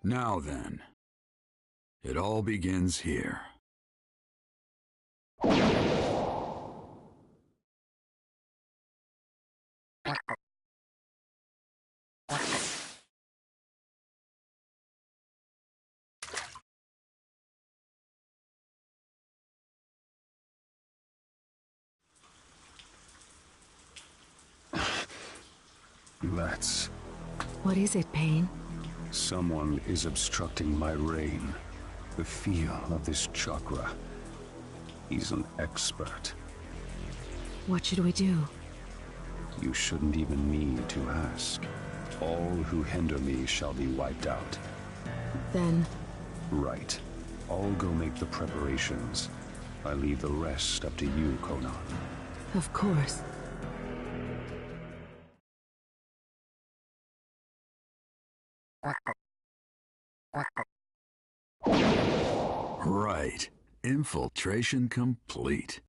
Now then, it all begins here. That's... What is it, Pain? Someone is obstructing my reign. The feel of this chakra. He's an expert. What should we do? You shouldn't even need to ask. All who hinder me shall be wiped out. Then... Right. I'll go make the preparations. I leave the rest up to you, Conan. Of course. Right. Infiltration complete.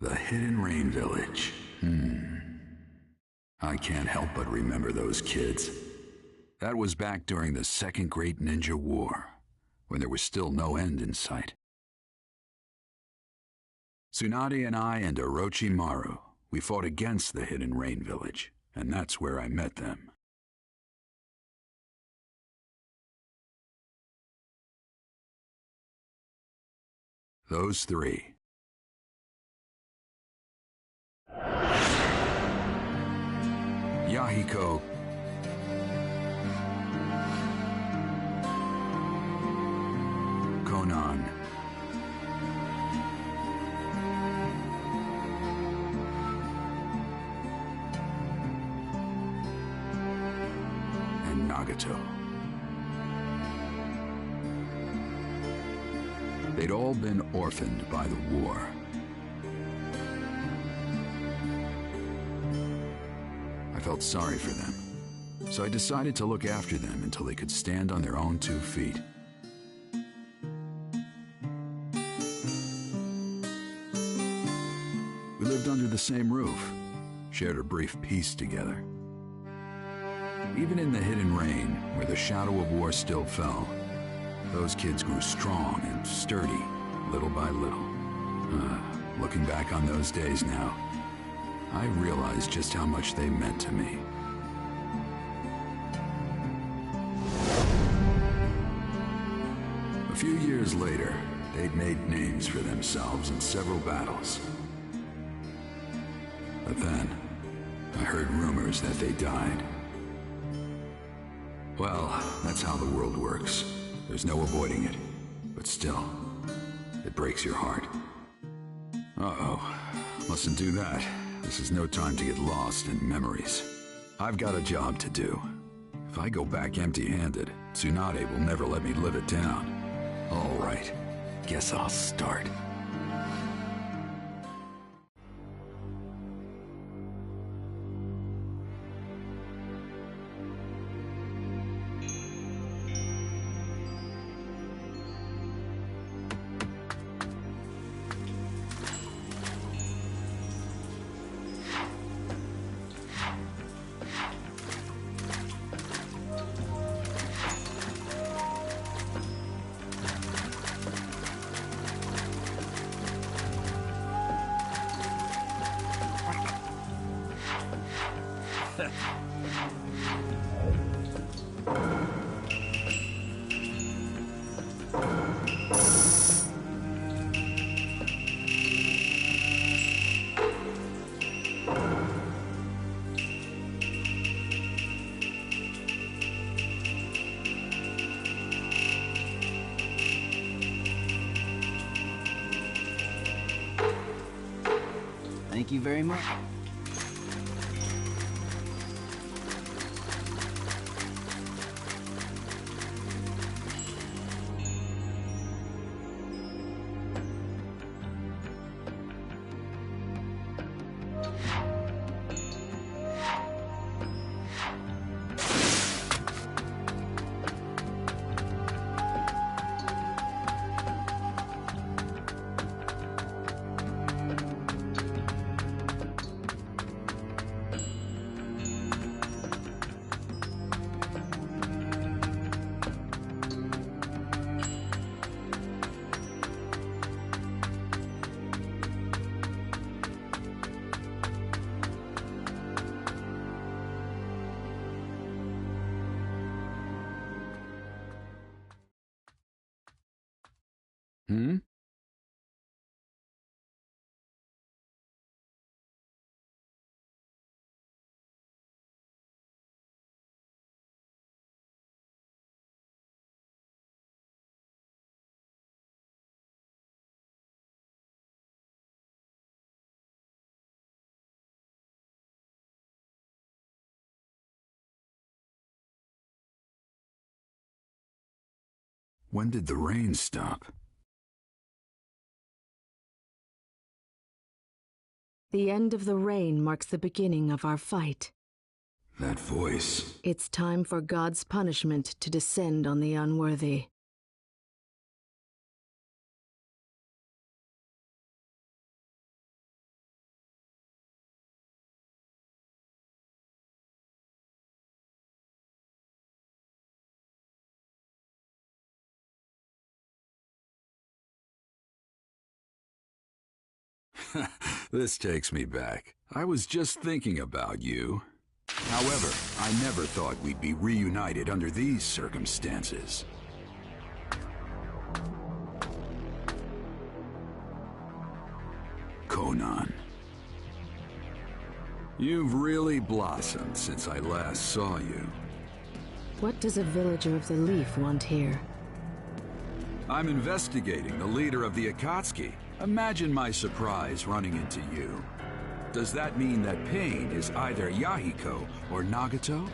The Hidden Rain Village. I can't help but remember those kids. That was back during the Second Great Ninja War, when there was still no end in sight. Tsunade and I and Orochimaru, we fought against the Hidden Rain Village, and that's where I met them. Those three. Yahiko, Conan, and Nagato. They'd all been orphaned by the war. I felt sorry for them, so I decided to look after them until they could stand on their own 2 feet. We lived under the same roof, shared a brief peace together. Even in the Hidden Rain, where the shadow of war still fell, those kids grew strong and sturdy, little by little. Looking back on those days now, I realize just how much they meant to me. A few years later, they'd made names for themselves in several battles. But then, I heard rumors that they died. Well, that's how the world works. There's no avoiding it, but still, it breaks your heart. Uh-oh, mustn't do that. This is no time to get lost in memories. I've got a job to do. If I go back empty-handed, Tsunade will never let me live it down. All right, guess I'll start. Thank you very much. Hmm? When did the rain stop? The end of the rain marks the beginning of our fight. That voice. It's time for God's punishment to descend on the unworthy. This takes me back. I was just thinking about you. However, I never thought we'd be reunited under these circumstances. Conan. You've really blossomed since I last saw you. What does a villager of the Leaf want here? I'm investigating the leader of the Akatsuki. Imagine my surprise running into you. Does that mean that Pain is either Yahiko or Nagato?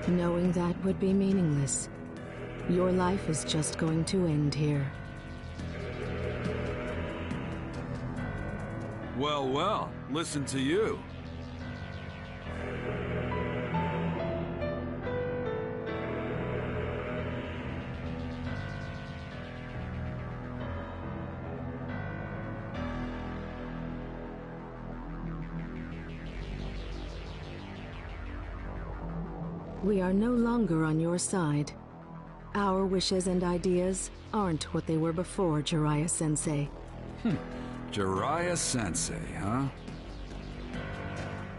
Knowing that would be meaningless. Your life is just going to end here. Well, well, listen to you. We are no longer on your side. Our wishes and ideas aren't what they were before, Jiraiya-sensei. Jiraiya-sensei, huh?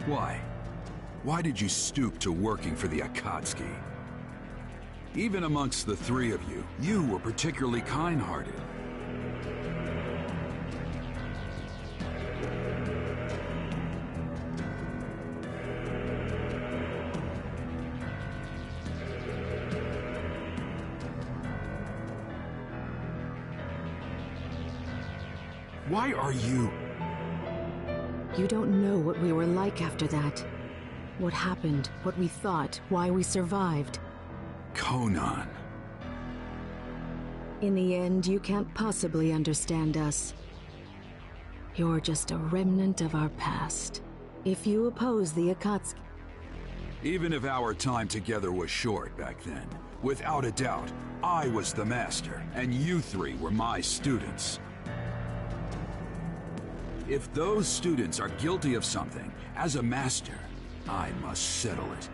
Why? Why did you stoop to working for the Akatsuki? Even amongst the three of you, you were particularly kind-hearted. Why are you... You don't know what we were like after that. What happened, what we thought, why we survived. Conan. In the end, you can't possibly understand us. You're just a remnant of our past. If you oppose the Akatsuki... Even if our time together was short back then, without a doubt, I was the master, and you three were my students. If those students are guilty of something, as a master, I must settle it.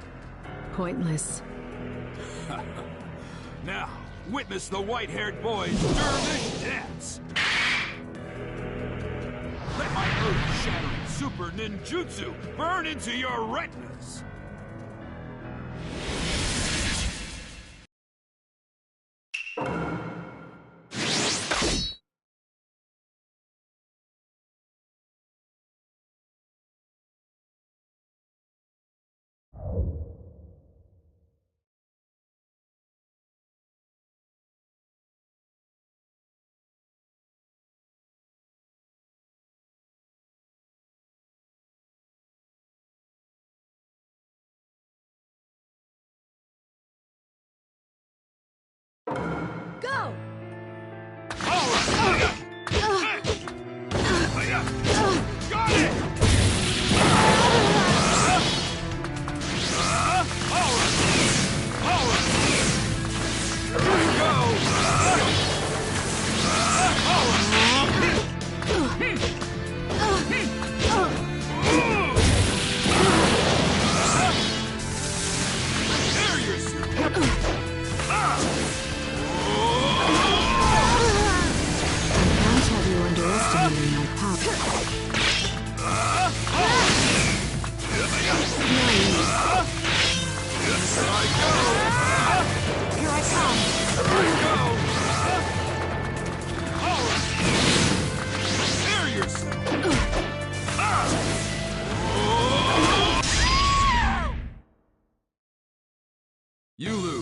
Pointless. Now, witness the white-haired boy's dervish dance! Let my earth-shattering super ninjutsu burn into your retinas!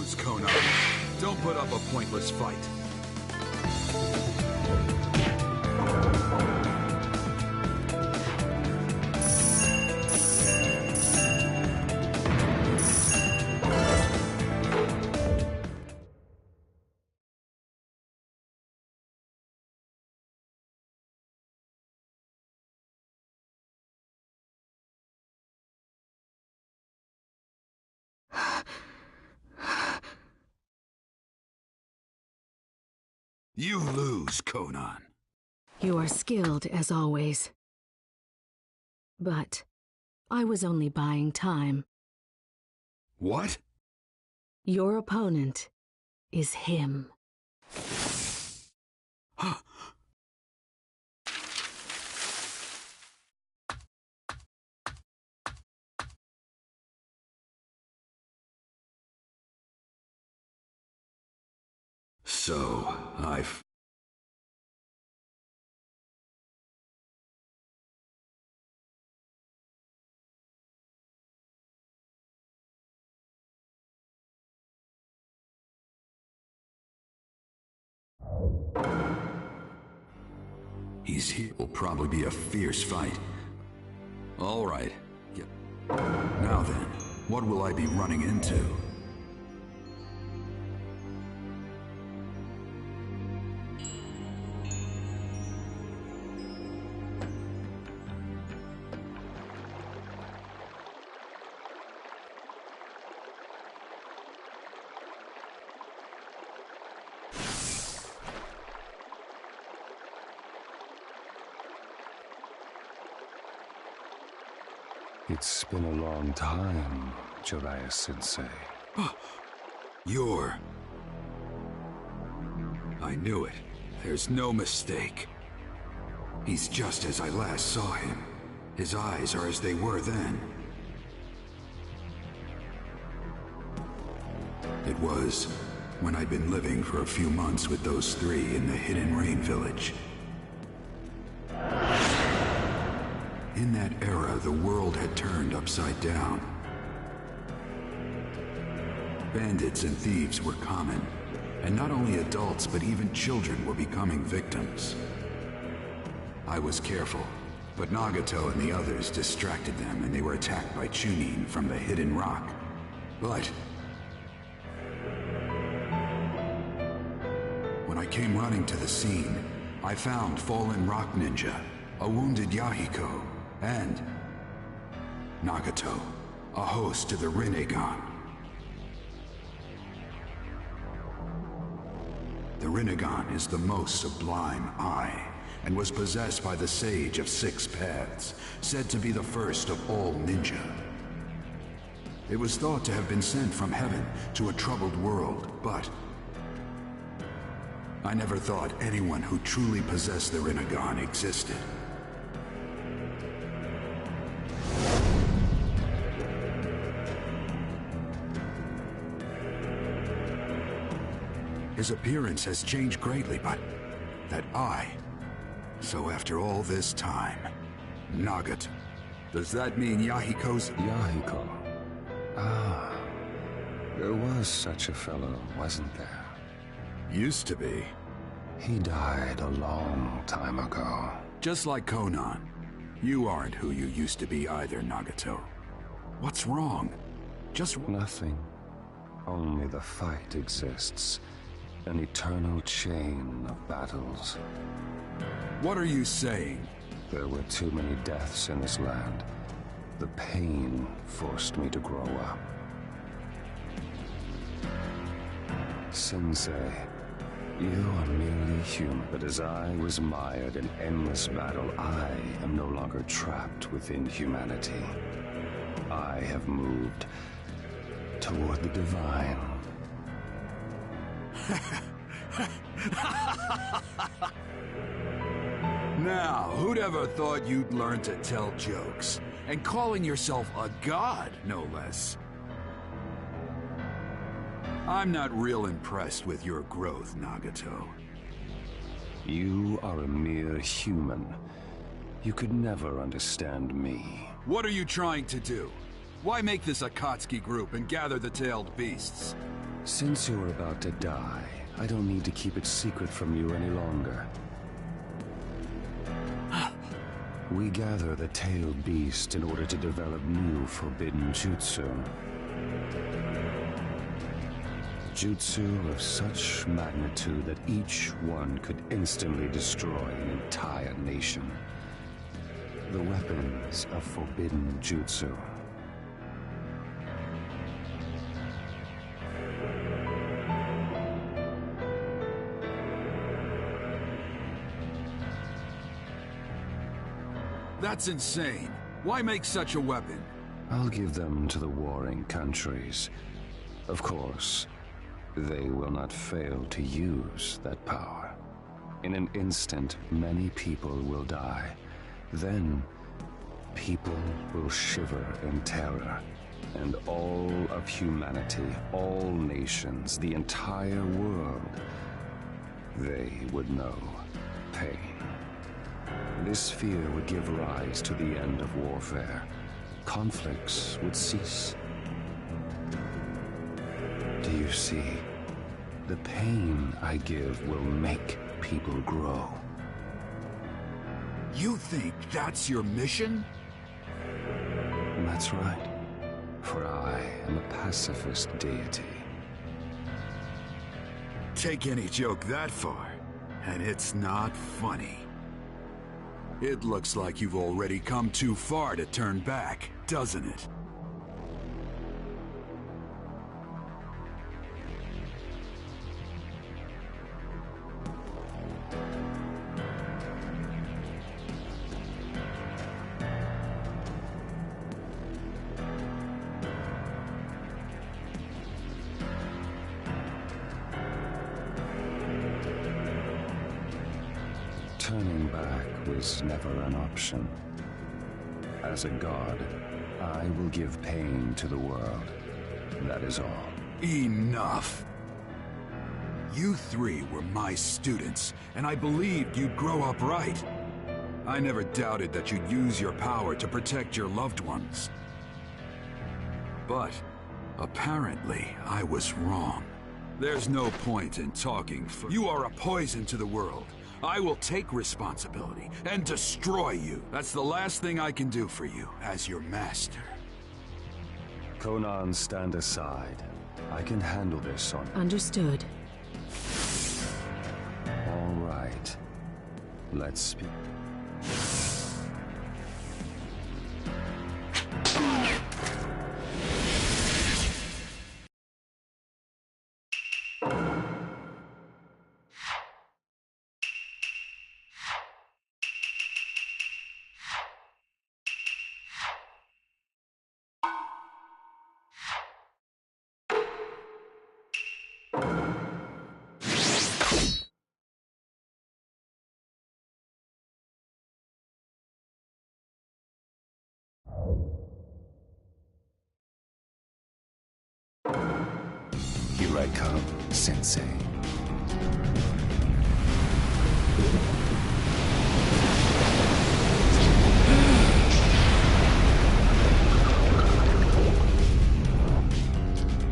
lose, Conan. Don't put up a pointless fight. You lose, Conan. You are skilled as always. But I was only buying time. What? Your opponent is him. So, I've... He's here. Will probably be a fierce fight. All right. Yeah. Now then, what will I be running into? It's been a long time, Jiraiya-sensei. You're... I knew it. There's no mistake. He's just as I last saw him. His eyes are as they were then. It was when I'd been living for a few months with those three in the Hidden Rain village. In that era, the world had turned upside down. Bandits and thieves were common, and not only adults, but even children were becoming victims. I was careful, but Nagato and the others distracted them, and they were attacked by Chunin from the Hidden Rock. But when I came running to the scene, I found fallen rock ninja, a wounded Yahiko, and Nagato, a host to the Rinnegan. The Rinnegan is the most sublime eye, and was possessed by the Sage of Six Paths, said to be the first of all ninja. It was thought to have been sent from heaven to a troubled world, but I never thought anyone who truly possessed the Rinnegan existed. His appearance has changed greatly, but that eye... So after all this time, Nagato. Does that mean Yahiko's... Yahiko? Ah, there was such a fellow, wasn't there? Used to be. He died a long time ago. Just like Conan. You aren't who you used to be either, Nagato. What's wrong? Just... Nothing. Only the fight exists. An eternal chain of battles. What are you saying? There were too many deaths in this land. The pain forced me to grow up. Sensei, you are merely human. But as I was mired in endless battle, I am no longer trapped within humanity. I have moved toward the divine. Now, who'd ever thought you'd learn to tell jokes? And calling yourself a god, no less. I'm not real impressed with your growth, Nagato. You are a mere human. You could never understand me. What are you trying to do? Why make this Akatsuki group and gather the tailed beasts? Since you're about to die, I don't need to keep it secret from you any longer. We gather the tailed beast in order to develop new forbidden jutsu. Jutsu of such magnitude that each one could instantly destroy an entire nation. The weapons of forbidden jutsu. That's insane. Why make such a weapon? I'll give them to the warring countries. Of course, they will not fail to use that power. In an instant, many people will die. Then, people will shiver in terror. And all of humanity, all nations, the entire world, they would know pain. This fear would give rise to the end of warfare. Conflicts would cease. Do you see? The pain I give will make people grow. You think that's your mission? That's right. For I am a pacifist deity. Take any joke that far, and it's not funny. It looks like you've already come too far to turn back, doesn't it? Turning back was never an option. As a god, I will give pain to the world. That is all. Enough! You three were my students, and I believed you'd grow up right. I never doubted that you'd use your power to protect your loved ones. But, apparently, I was wrong. There's no point in talking for— You are a poison to the world. I will take responsibility and destroy you. That's the last thing I can do for you as your master. Conan, stand aside. I can handle this on— Understood. All right. Let's speak. Here I come, Sensei.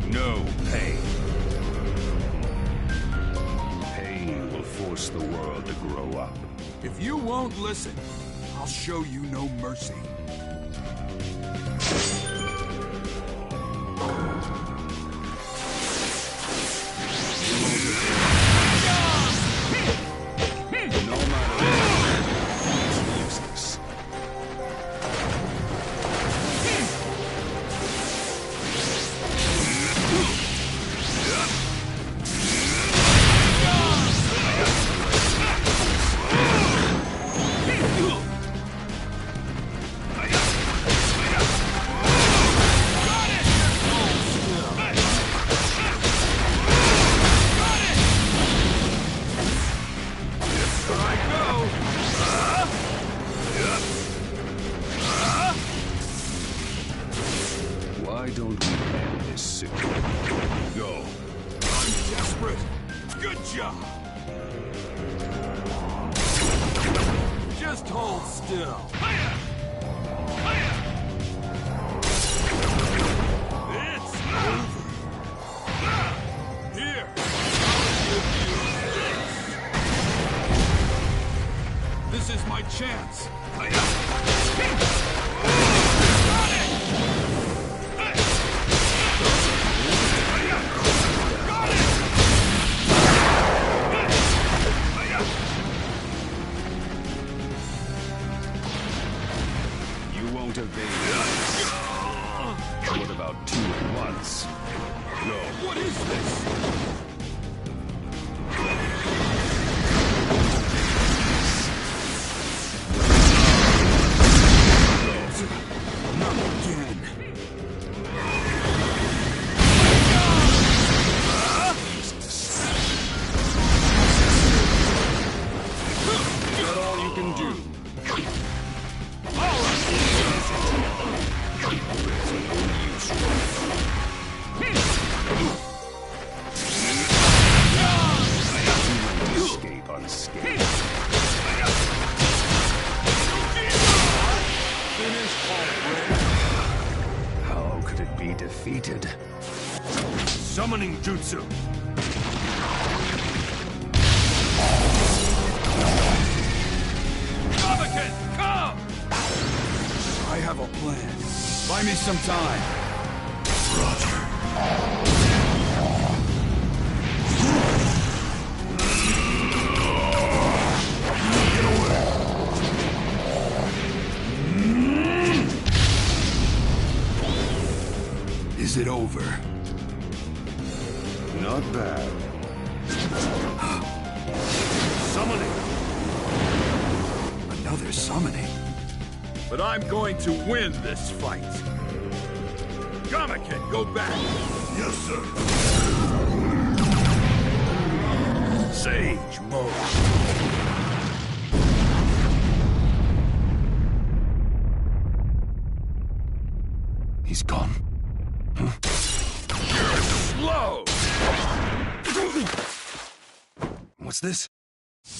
No pain. Pain will force the world to grow up. If you won't listen, I'll show you no mercy. Why don't we end this soon? Go. I'm desperate. Good job. Just hold still. It's over. chance. You won't evade. What about two at once? No. What is this? Not again. Is that all you can do? Escape unscathed. How could it be defeated? Summoning jutsu. Naruto, come! I have a plan. Buy me some time. Roger. Is it over? Not bad. Summoning. Another summoning. But I'm going to win this fight. Gamaken, go back. Yes, sir. Sage mode. He's gone. You're slow! What's this?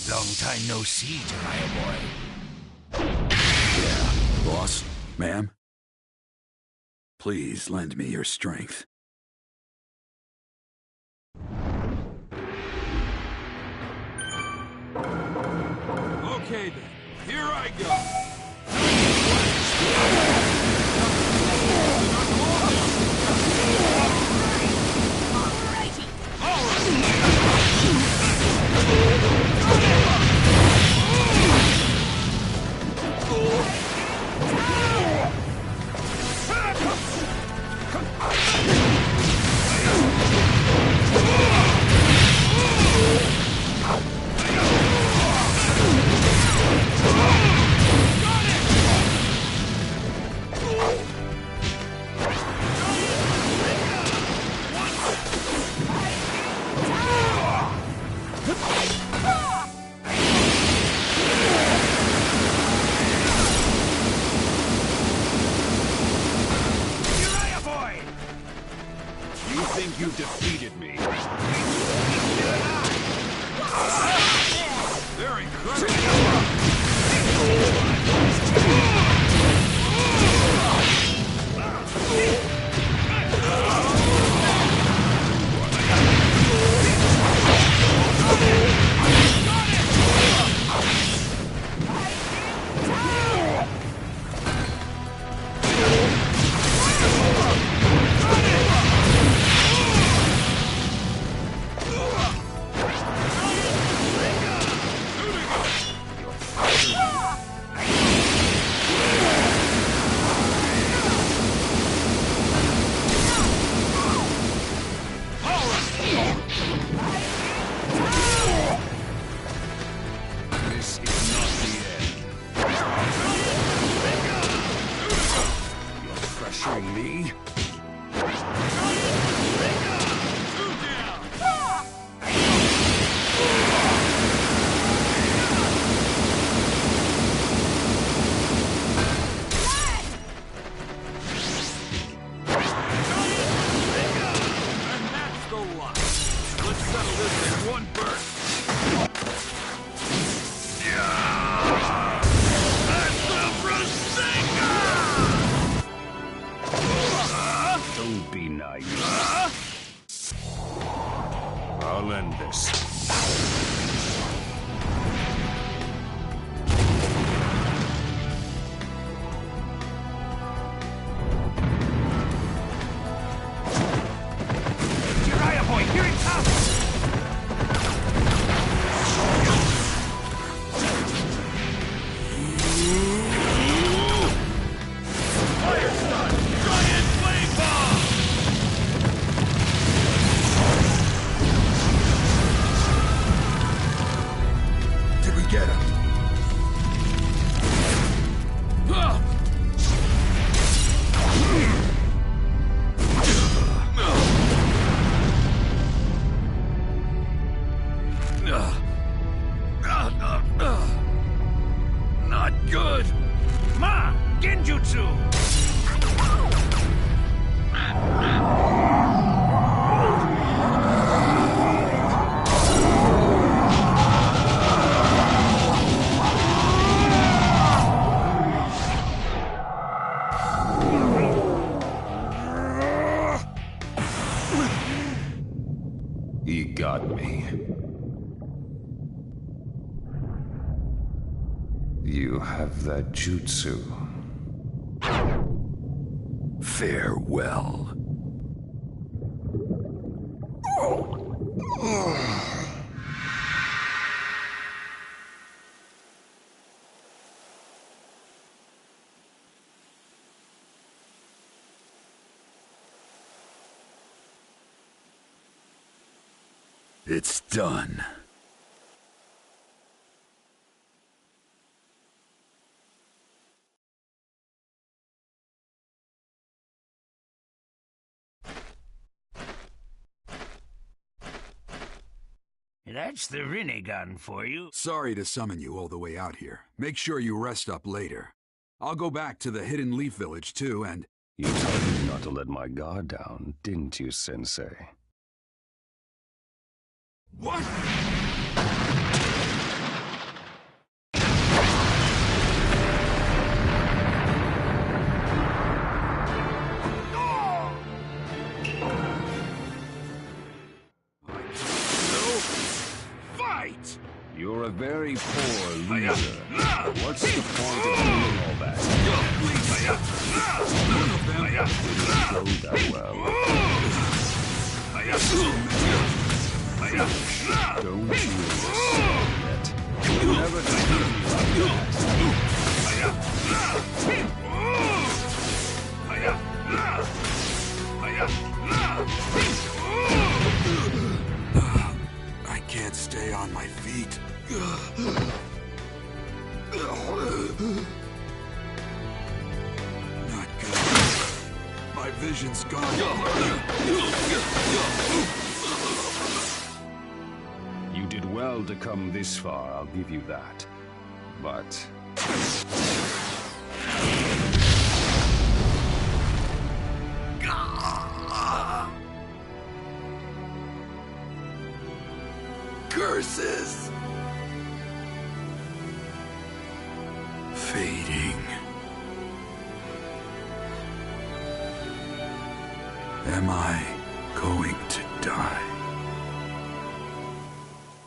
Long time no see, Jiraiya boy. Yeah, boss, ma'am. Please lend me your strength. Okay then, here I go. You defeated me. They're incredible. Me? Good! Ma! Genjutsu! He got me. You have that jutsu. Farewell. It's done. That's the Rinnegan for you. Sorry to summon you all the way out here. Make sure you rest up later. I'll go back to the Hidden Leaf Village too, and... You told me not to let my guard down, didn't you, Sensei? What? Fight! You're a very poor leader. What's the point of doing all that? Didn't go that well. Don't you understand yet? You'll never defeat me like I can't stay on my feet. Not good. My vision's gone. You did well to come this far, I'll give you that. But... Curses! Fading. Am I going to die?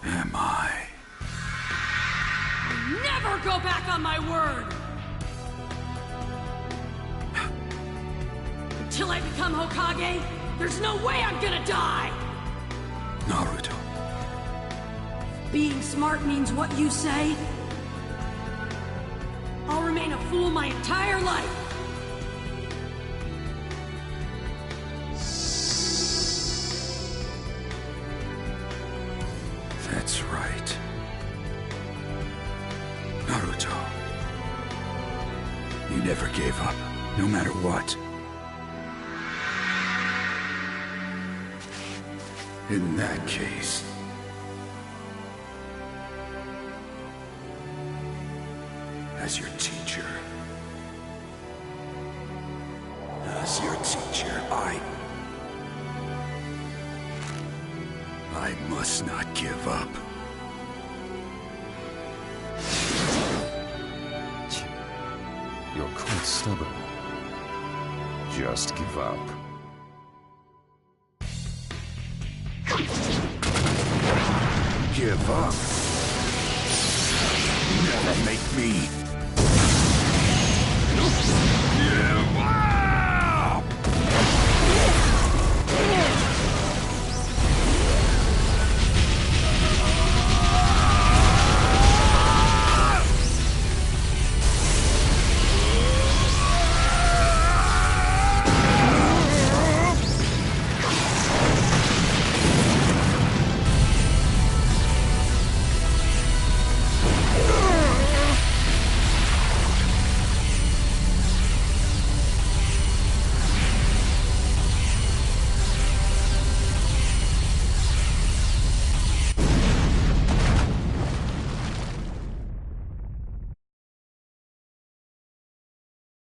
Am I? Never go back on my word! Until I become Hokage, there's no way I'm gonna die! Naruto. Being smart means what you say? I'll remain a fool my entire life! That's right. Naruto. You never gave up, no matter what. In that case... as your teacher... I must not give up. You're quite stubborn. Just give up. Give up? Never make me